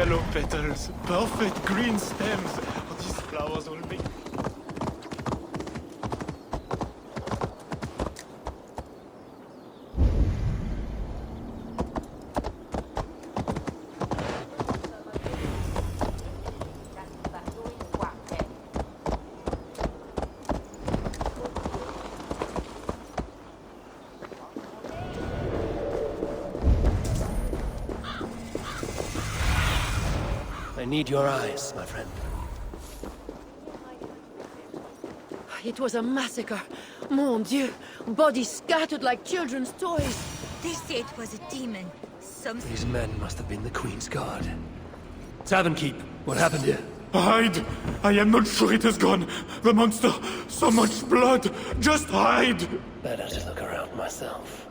yellow petals, perfect green stems. Oh, these flowers will make... I need your eyes, my friend. It was a massacre. Mon Dieu. Bodies scattered like children's toys. They say it was a demon. Something. These men must have been the Queen's Guard. Tavern Keep, what happened here? Hide! I am not sure it has gone. The monster, so much blood. Just hide! Better to look around myself.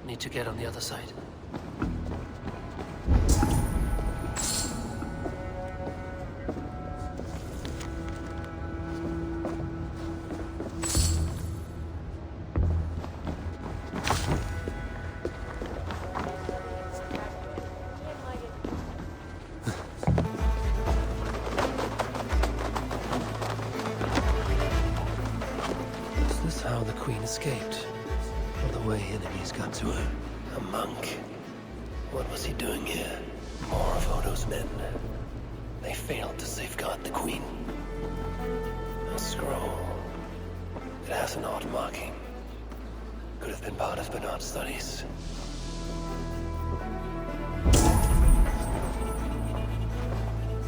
Need to get on the other side. Is this how the Queen escaped? Or the way enemies got to her? A monk. What was he doing here? More of Odo's men. They failed to safeguard the Queen. A scroll. It has an odd marking. Could have been part of Bernard's studies.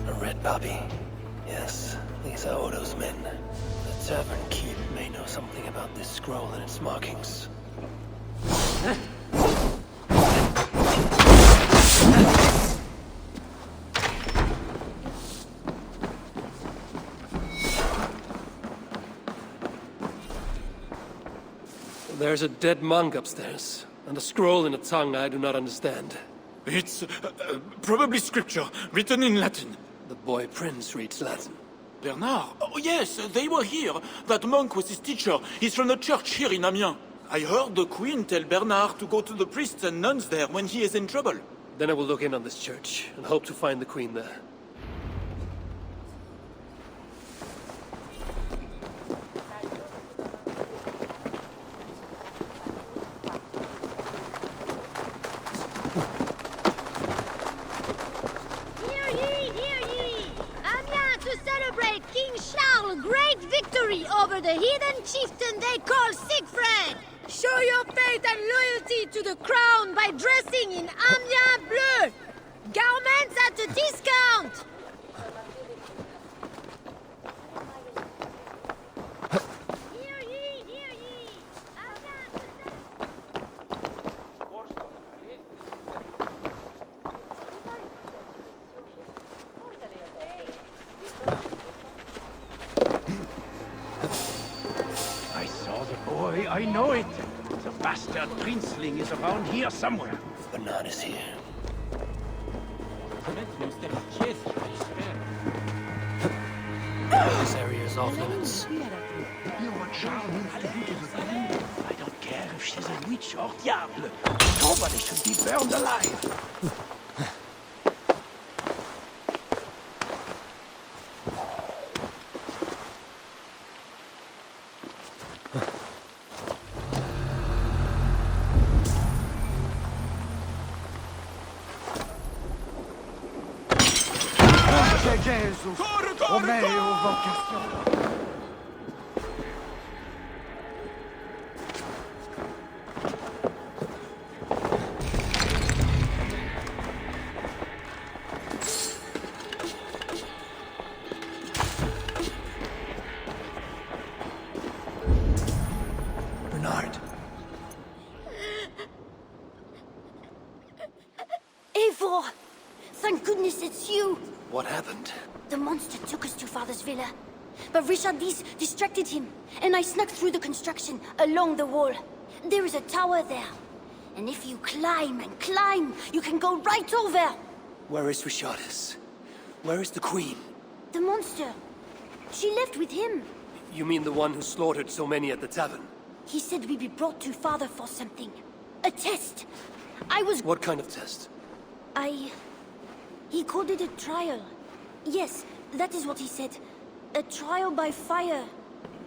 A red puppy. Yes, these are Odo's men. The Tavern Keep may know something about this scroll and its markings. There's a dead monk upstairs, and a scroll in a tongue I do not understand. It's probably scripture, written in Latin. The boy prince reads Latin. Bernard? Oh yes, they were here. That monk was his teacher. He's from the church here in Amiens. I heard the Queen tell Bernard to go to the priests and nuns there when he is in trouble. Then I will look in on this church, and hope to find the Queen there. Over the hidden chieftain they call Siegfried! Show your faith and loyalty to the crown by dressing in Amiens bleu! Garments at a discount! Hear ye, hear ye! Boy, I know it. The bastard princeling is around here somewhere. Bernard is here. This area is off limits. You want Charlene to do to the queen? I don't care if she's a witch or diable. Nobody should be burned alive. Gesù, o meo vocazione. Eivor! Thank goodness it's you! What happened? The monster took us to Father's villa. But Richardis distracted him, and I snuck through the construction, along the wall. There is a tower there. And if you climb and climb, you can go right over! Where is Richardis? Where is the Queen? The monster. She left with him. You mean the one who slaughtered so many at the tavern? He said we'd be brought to Father for something. A test. I was... What kind of test? He called it a trial. Yes, that is what he said. A trial by fire.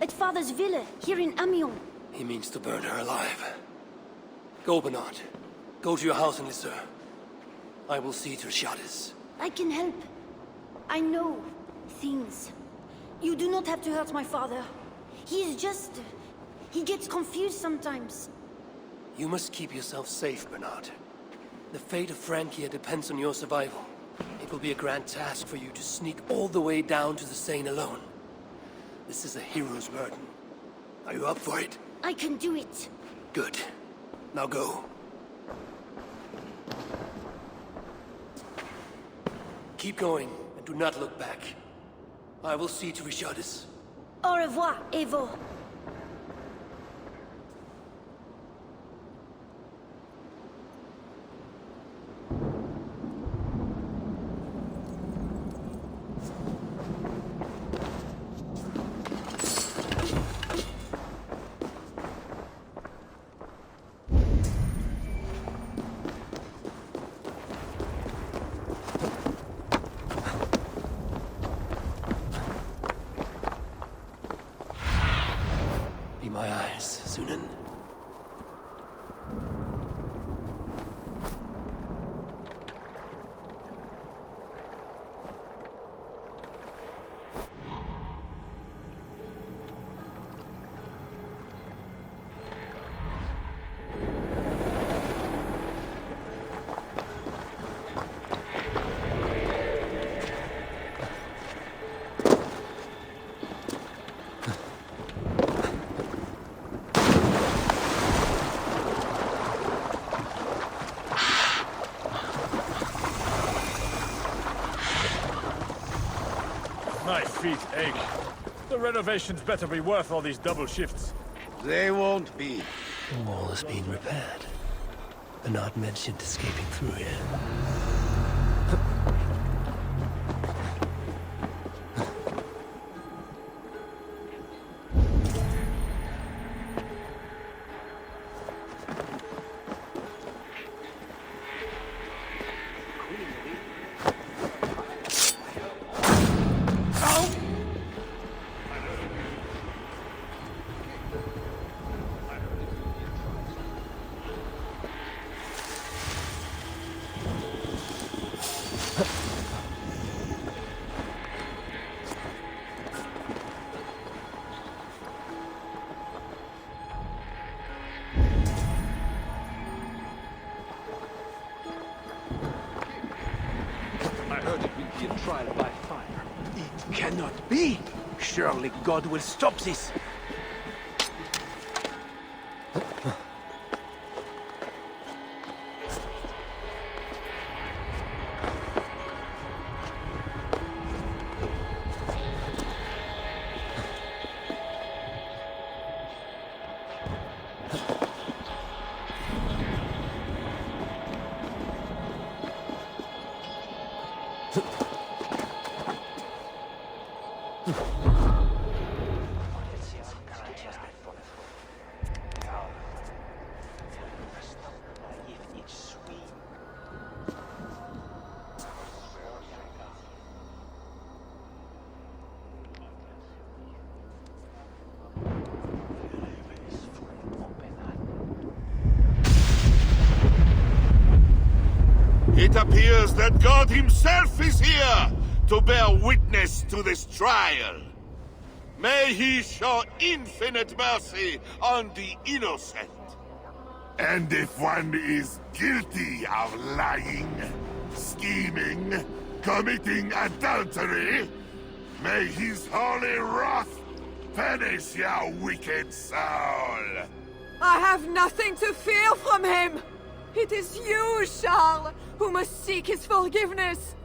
At Father's villa, here in Amiens. He means to burn her alive. Go, Bernard. Go to your house in Lisseur. I will see to Richardis. I can help. I know things. You do not have to hurt my father. He is just... he gets confused sometimes. You must keep yourself safe, Bernard. The fate of Francia depends on your survival. It will be a grand task for you to sneak all the way down to the Seine alone. This is a hero's burden. Are you up for it? I can do it. Good. Now go. Keep going, and do not look back. I will see to Richardis. Au revoir, Eivor. Be my eyes, Sunan. My feet ache. The renovations better be worth all these double shifts. They won't be. The wall is being repaired. Bernard mentioned escaping through here. Trial by fire. It cannot be! Surely God will stop this! It appears that God himself is here to bear witness to this trial. May he show infinite mercy on the innocent. And if one is guilty of lying, scheming, committing adultery, may his holy wrath punish your wicked soul. I have nothing to fear from him! It is you, Charles, who must seek his forgiveness!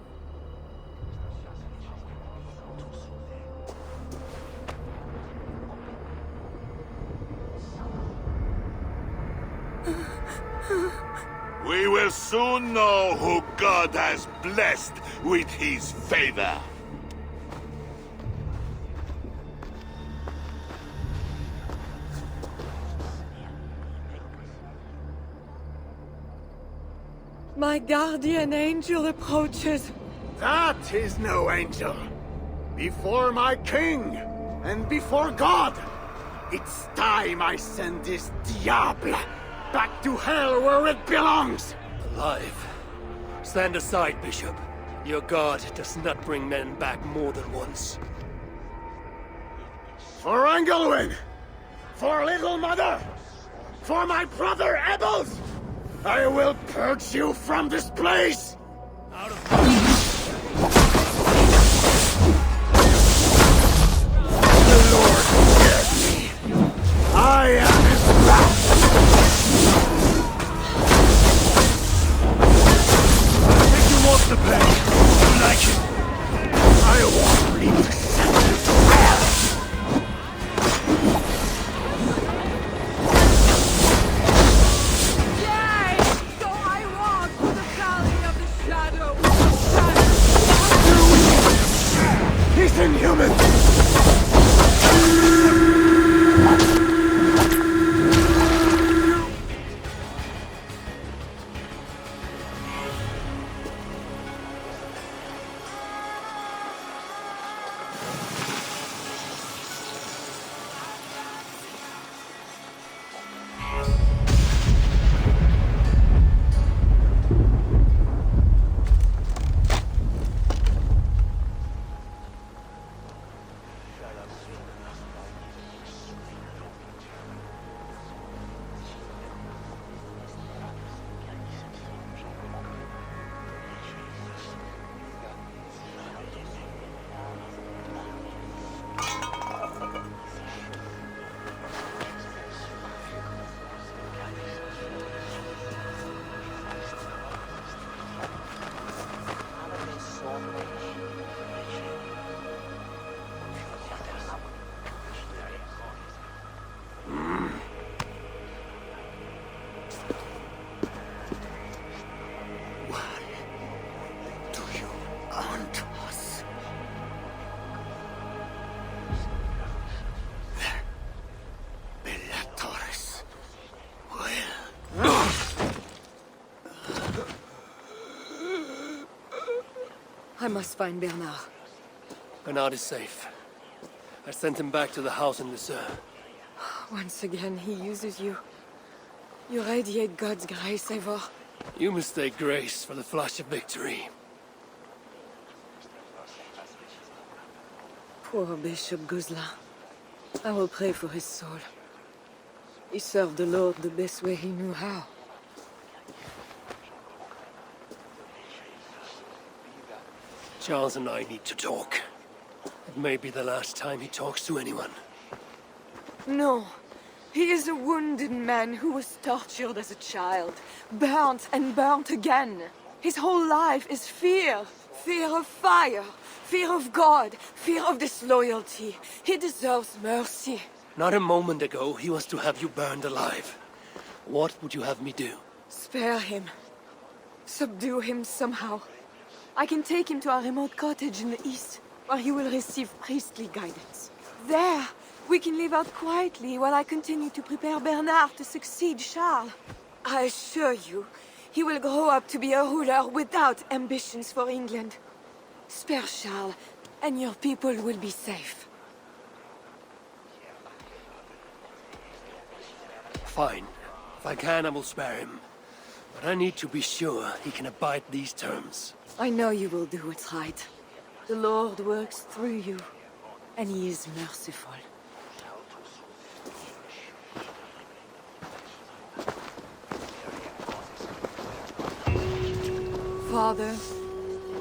We will soon know who God has blessed with his favor. My guardian angel approaches. That is no angel. Before my king, and before God, it's time I send this diable back to hell where it belongs! Alive. Stand aside, Bishop. Your God does not bring men back more than once. For Engelwin! For Little Mother! For my brother Ebels! I will purge you from this place! Out of The Lord hears me! I am his wrath! I think you want the pay. You like it? I won't leave the sentence to hell! So I walk through the valley of the shadow. He's inhuman! I must find Bernard. Bernard is safe. I sent him back to the house in Lucerne. Once again, he uses you. You radiate God's grace, Eivor. You mistake grace for the flash of victory. Poor Bishop Guzla. I will pray for his soul. He served the Lord the best way he knew how. Charles and I need to talk. It may be the last time he talks to anyone. No. He is a wounded man who was tortured as a child. Burnt and burnt again. His whole life is fear. Fear of fire. Fear of God. Fear of disloyalty. He deserves mercy. Not a moment ago, he was to have you burned alive. What would you have me do? Spare him. Subdue him somehow. I can take him to a remote cottage in the east, where he will receive priestly guidance. There, we can live out quietly while I continue to prepare Bernard to succeed Charles. I assure you, he will grow up to be a ruler without ambitions for England. Spare Charles, and your people will be safe. Fine. If I can, I will spare him. But I need to be sure he can abide these terms. I know you will do what's right. The Lord works through you, and he is merciful. Father,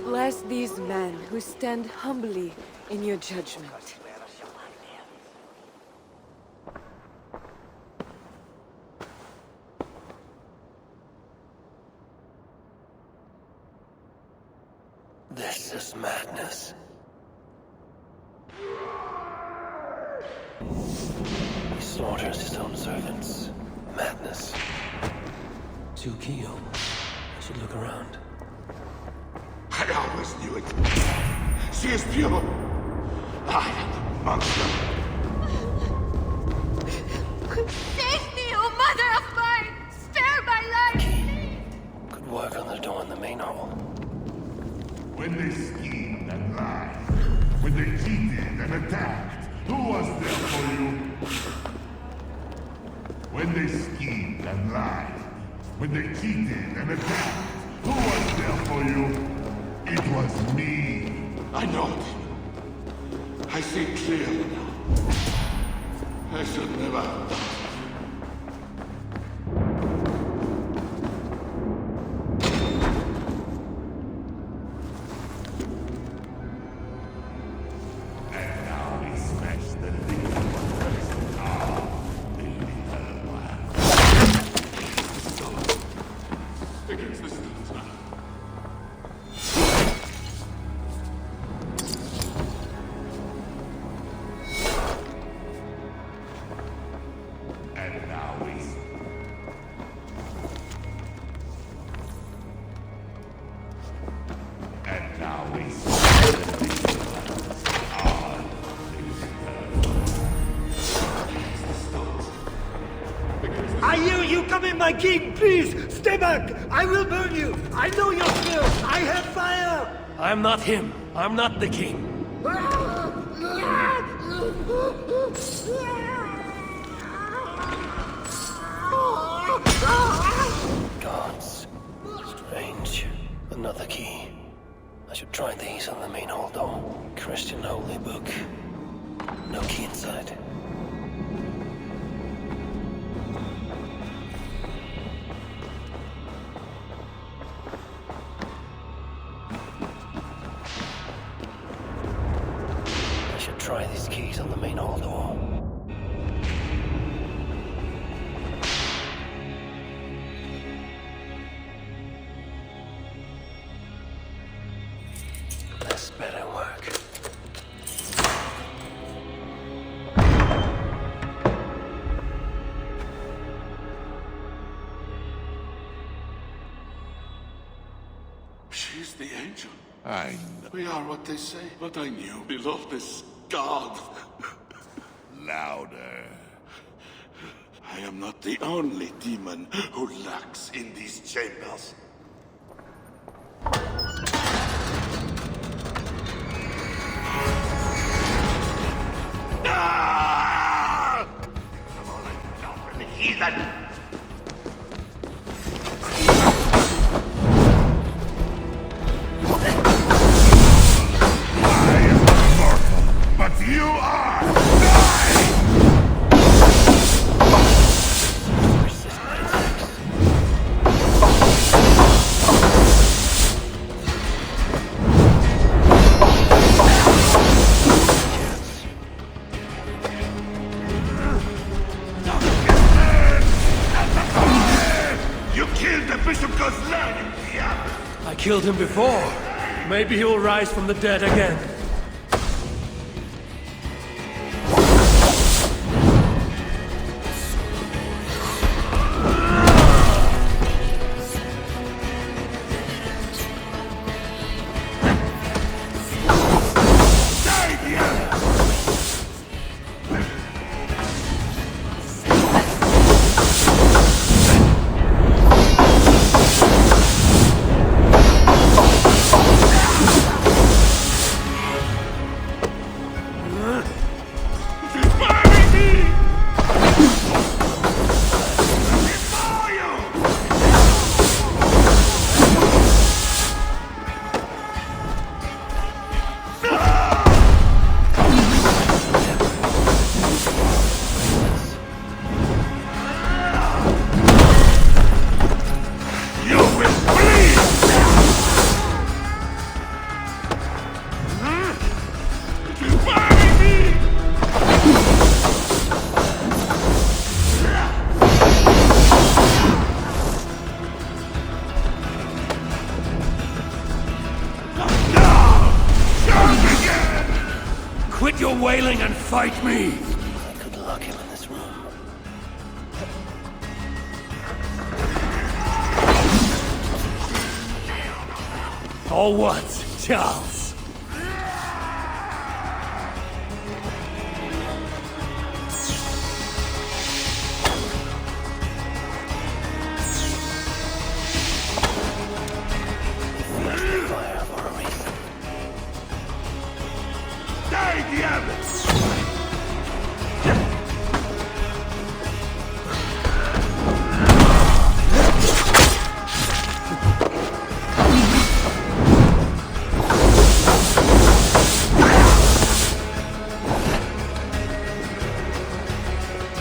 bless these men who stand humbly in your judgment. is madness. He slaughters his own servants. Madness. Tsukio. I should look around. I always knew it. She is pure. I am the monster. Save me, oh mother of mine! Spare my life! Could work on the door in the main hall. When they schemed and lied, when they cheated and attacked, who was there for you? When they schemed and lied, when they cheated and attacked, who was there for you? It was me. I know it. I see clearly now. I should never have done it. And now we smash the lid. Ah, the little one. Against the stones now. And now we... And now we smash the little ones. Ah, the little one. I hear you coming, my king! Please, stay back! I will burn you! I know your fear! I have fire! I'm not him. I'm not the king. Gods. Strange. Another key. I should try these on the main hall door. Christian holy book. No key inside. I should try these keys on the main hall door. This better work. She's the angel. I know. We are what they say. But I knew beloved is God. Louder. I am not the only demon who lurks in these chambers. Ah! Come on, and heathen! But you are! Die! You killed the Bishop Goslan, diable! I killed him before. Maybe he will rise from the dead again. wailing and fight me! I could lock him in this room. Or what, Charles? Fire for a reason. Die, diable!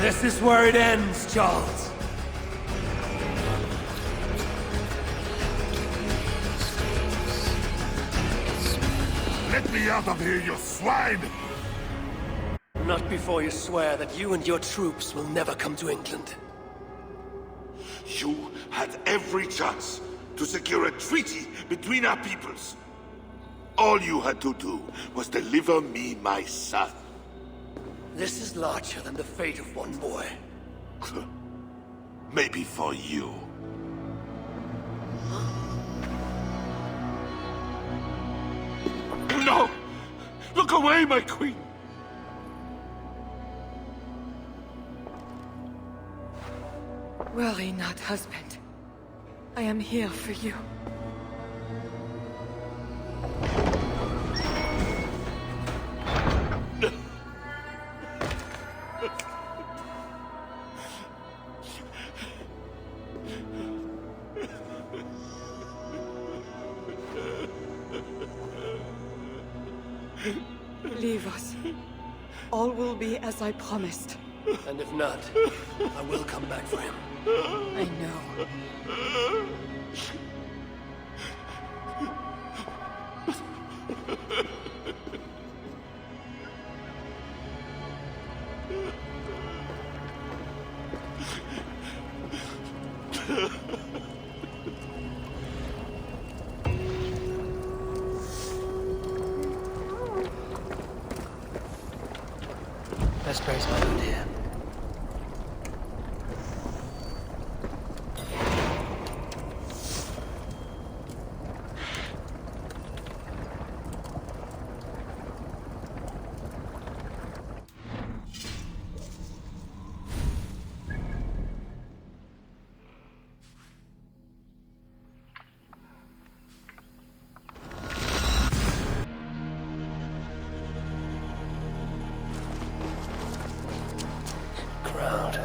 This is where it ends, Charles. Let me out of here, you swine! Not before you swear that you and your troops will never come to England. You had every chance to secure a treaty between our peoples. All you had to do was deliver me my son. This is larger than the fate of one boy. Maybe for you. No! Look away, my queen! Worry not, husband. I am here for you. Leave us. All will be as I promised. And if not, I will come back for him. I know. Vespers, my good dear. Crowd.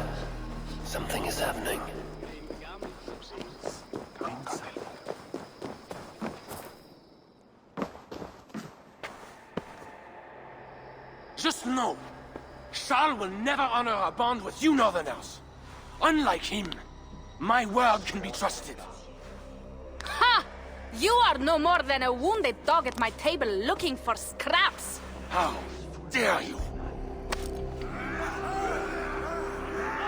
Something is happening. Just know, Charles will never honor a bond with you Northerners. Unlike him, my word can be trusted. Ha! You are no more than a wounded dog at my table looking for scraps. How dare you?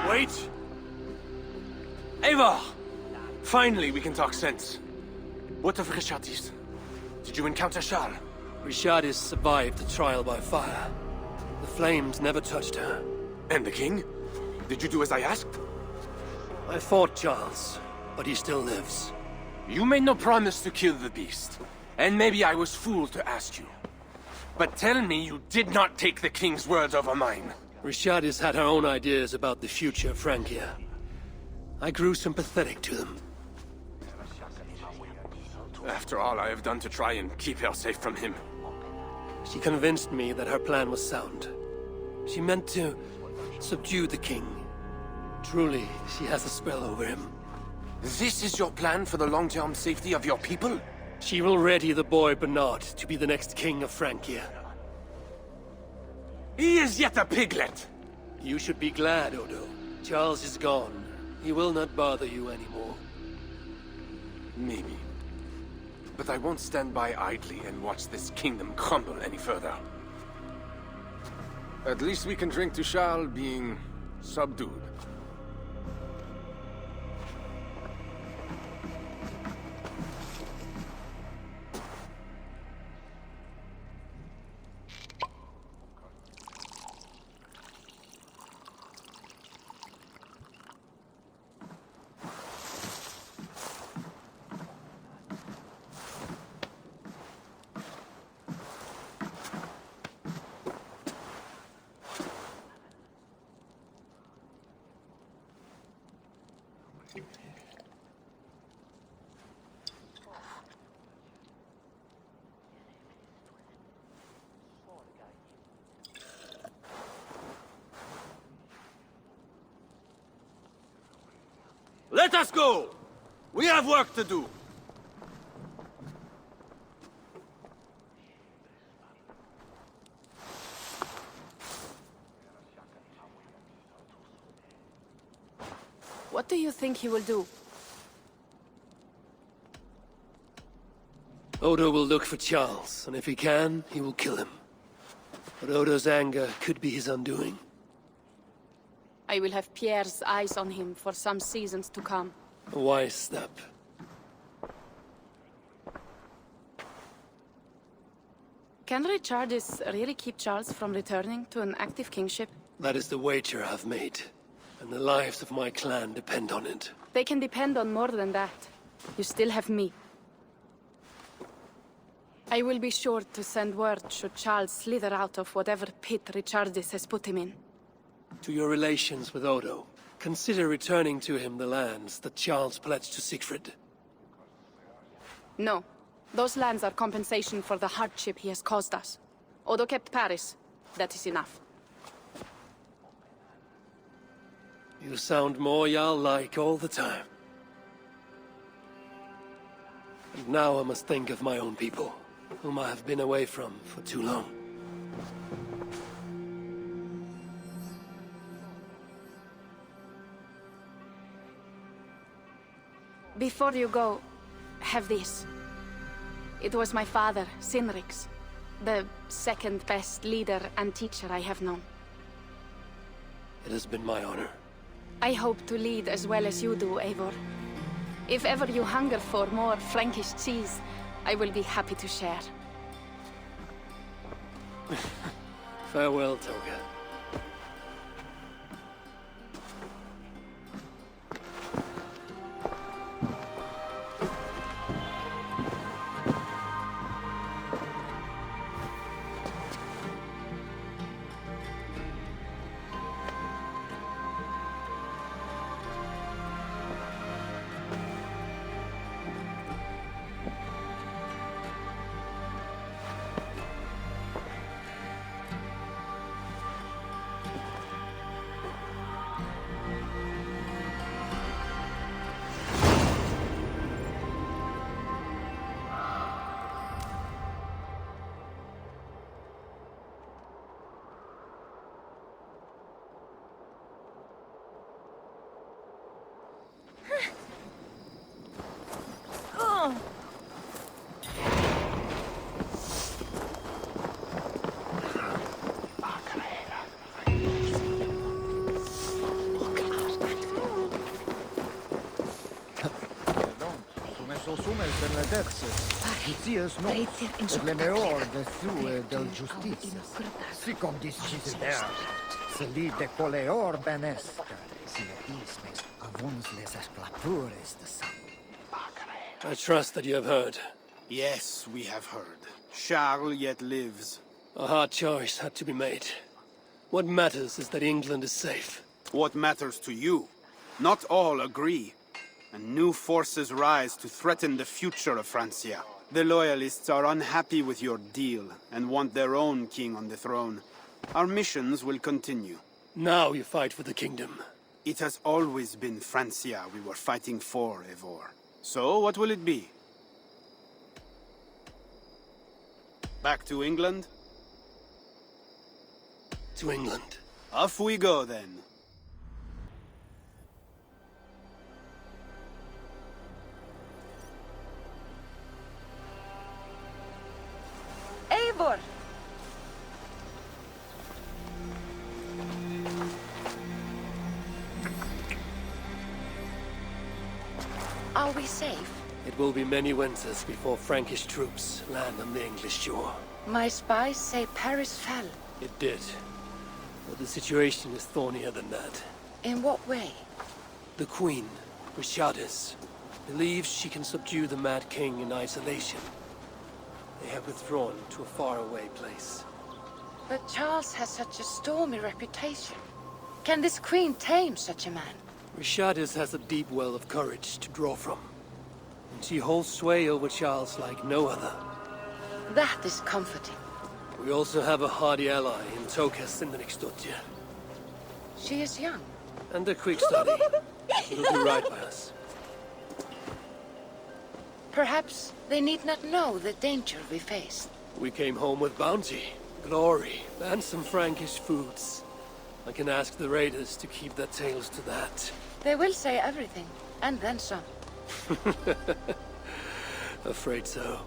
Wait! Eivor! Finally, we can talk sense. What of Richardis? Did you encounter Charles? Richardis survived the trial by fire. The flames never touched her. And the king? Did you do as I asked? I fought Charles, but he still lives. You made no promise to kill the beast. And maybe I was fooled to ask you. But tell me you did not take the king's words over mine. Richardis had her own ideas about the future of Francia. I grew sympathetic to them. After all I have done to try and keep her safe from him. She convinced me that her plan was sound. She meant to subdue the king. Truly, she has a spell over him. This is your plan for the long-term safety of your people? She will ready the boy Bernard to be the next king of Francia. He is yet a piglet! You should be glad, Odo. Charles is gone. He will not bother you anymore. Maybe. But I won't stand by idly and watch this kingdom crumble any further. At least we can drink to Charles being subdued. Let us go! We have work to do. What do you think he will do? Odo will look for Charles, and if he can, he will kill him. But Odo's anger could be his undoing. I will have Pierre's eyes on him for some seasons to come. A wise step. Can Richardis really keep Charles from returning to an active kingship? That is the wager I've made, and the lives of my clan depend on it. They can depend on more than that. You still have me. I will be sure to send word should Charles slither out of whatever pit Richardis has put him in. To your relations with Odo, consider returning to him the lands that Charles pledged to Siegfried. No. Those lands are compensation for the hardship he has caused us. Odo kept Paris. That is enough. You sound more Jarl-like all the time. And now I must think of my own people, whom I have been away from for too long. Before you go, have this. It was my father, Sinrix, the second best leader and teacher I have known. It has been my honor. I hope to lead as well as you do, Eivor. If ever you hunger for more Frankish cheese, I will be happy to share. Farewell, Toga. le meilleure sue del justice. Si comme disciplinaire, celui de coléor benesca. Si le ismes avons les esclatures de sang. I trust that you have heard. Yes, we have heard. Charles yet lives. A hard choice had to be made. What matters is that England is safe. What matters to you? Not all agree. And new forces rise to threaten the future of Francia. The Loyalists are unhappy with your deal and want their own king on the throne. Our missions will continue. Now you fight for the kingdom. It has always been Francia we were fighting for, Eivor. So, what will it be? Back to England? To England. Off we go, then. Eivor! Are we safe? It will be many winters before Frankish troops land on the English shore. My spies say Paris fell. It did. But the situation is thornier than that. In what way? The Queen, Richardis, believes she can subdue the Mad King in isolation. They have withdrawn to a faraway place. But Charles has such a stormy reputation. Can this queen tame such a man? Richardis has a deep well of courage to draw from. And she holds sway over Charles like no other. That is comforting. We also have a hardy ally in Toka Sinrixdottir. She is young. And a quick study. It'll do right by us. Perhaps they need not know the danger we faced. We came home with bounty, glory, and some Frankish foods. I can ask the raiders to keep their tails to that. They will say everything, and then some. Afraid so.